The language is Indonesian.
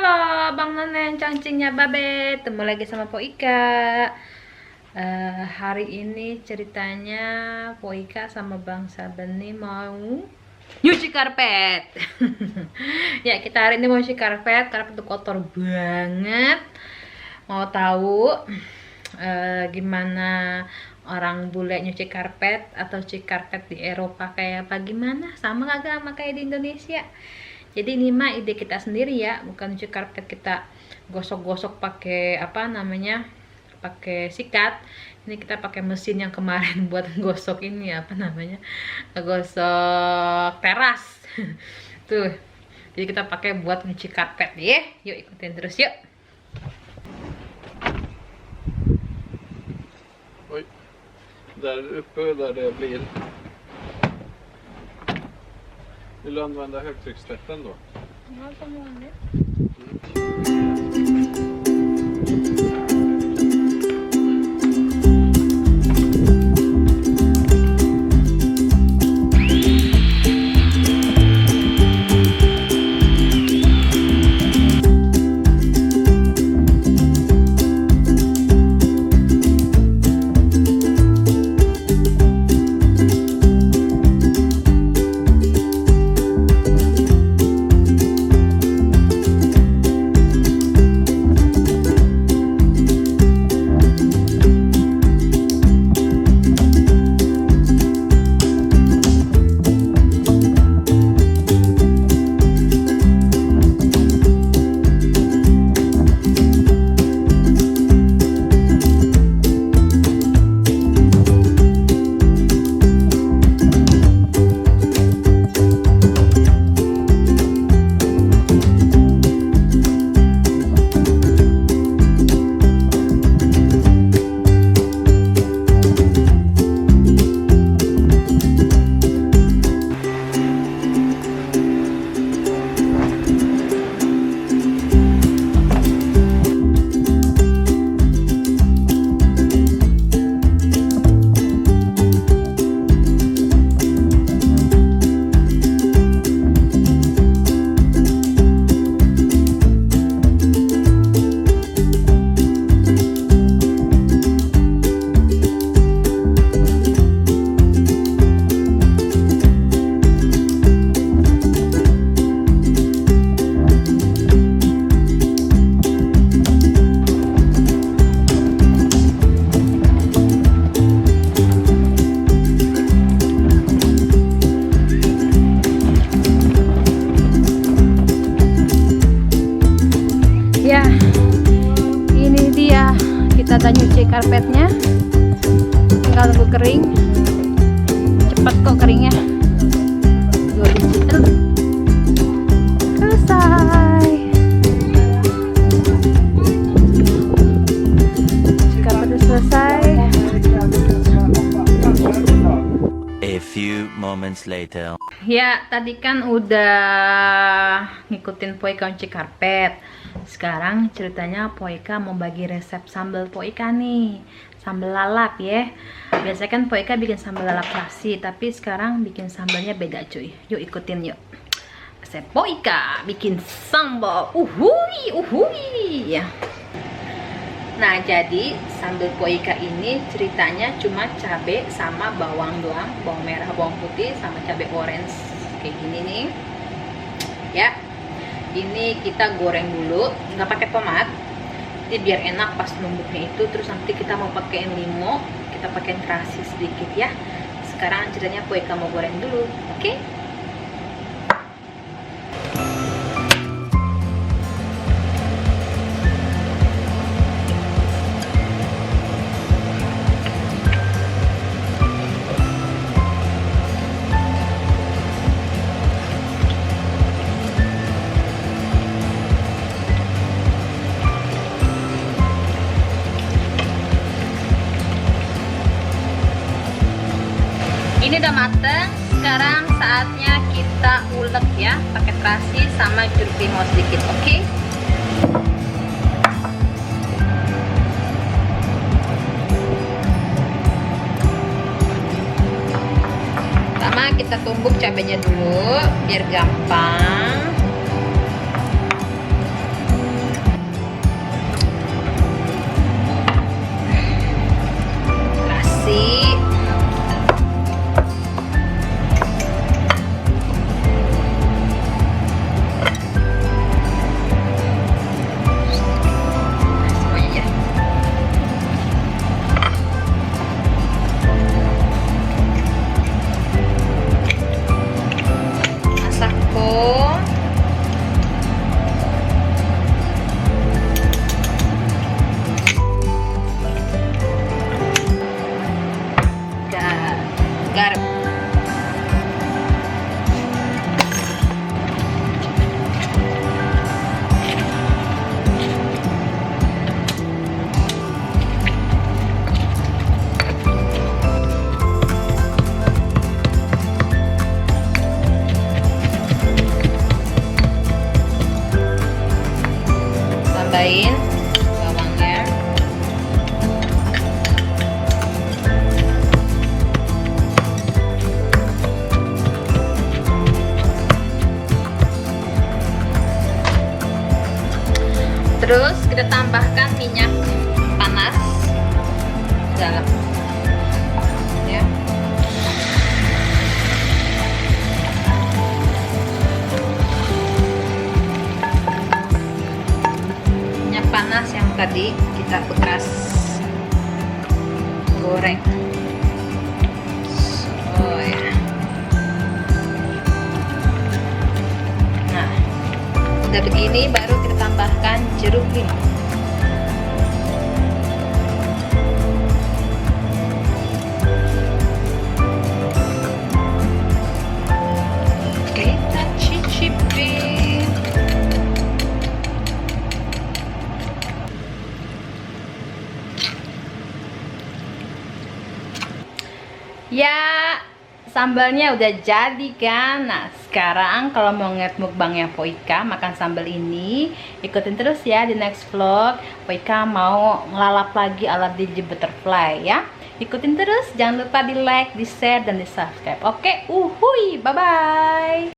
Halo Bang Nonen, cangcingnya Babe, ketemu lagi sama Po Ika. Hari ini ceritanya Po Ika sama Bang Saben nih mau nyuci karpet. Ya, kita hari ini mau nyuci karpet, karpet itu kotor banget. Mau tahu gimana orang bule nyuci karpet atau cuci karpet di Eropa kayak apa, gimana? Sama kagak sama kayak di Indonesia? Jadi ini mah ide kita sendiri ya, bukan cuci karpet kita gosok-gosok pakai apa namanya, pakai sikat. Ini kita pakai mesin yang kemarin buat gosok ini apa namanya, gosok teras. Tuh, jadi kita pakai buat nyuci karpet ya. Yuk ikutin terus yuk. Oj, där uppe där det blir. Vill du använda högtryckstvätten då? Ja, som vanligt. Ya, ini dia, kita udah nyuci karpetnya, tinggal tunggu kering. Cepat kok keringnya, 2 digital selesai. Karpetnya selesai. A few moments later. Ya, tadi kan udah ngikutin Po Ika nyuci karpet. Sekarang ceritanya Po Ika mau bagi resep sambal Po Ika nih. Sambal lalap ya. Biasanya kan Po Ika bikin sambal lalap nasi, tapi sekarang bikin sambalnya beda cuy. Yuk ikutin yuk. Resep Po Ika bikin sambal. Uhui. Ya. Nah, jadi sambal Po Ika ini ceritanya cuma cabai sama bawang doang, bawang merah, bawang putih sama cabai orange kayak gini nih. Ya. Ini kita goreng dulu, nggak pakai tomat. Jadi biar enak pas numbuknya itu. Terus nanti kita mau pakein limo, kita pakein terasi sedikit ya. Sekarang ceritanya Po Ika mau goreng dulu, oke? Ini udah mateng, sekarang saatnya kita ulek ya, pakai terasi sama jeruk limau sedikit, oke? Pertama kita tumbuk cabenya dulu, biar gampang. tambahin bawangnya. Terus kita tambahkan minyak panas dalam ya. Minyak panas yang tadi kita bekas goreng. Oh ya. Nah, udah begini baru kita tambahkan jeruk limau. Kita cicipin. Ya, sambalnya udah jadi kan. Nah, sekarang kalau mau ngeliat mukbangnya Poika makan sambal ini, ikutin terus ya di next vlog. Poika mau ngelalap lagi ala DJ Butterfly ya. Ikutin terus, jangan lupa di like, di share, dan di subscribe. Oke, uhuy, bye bye.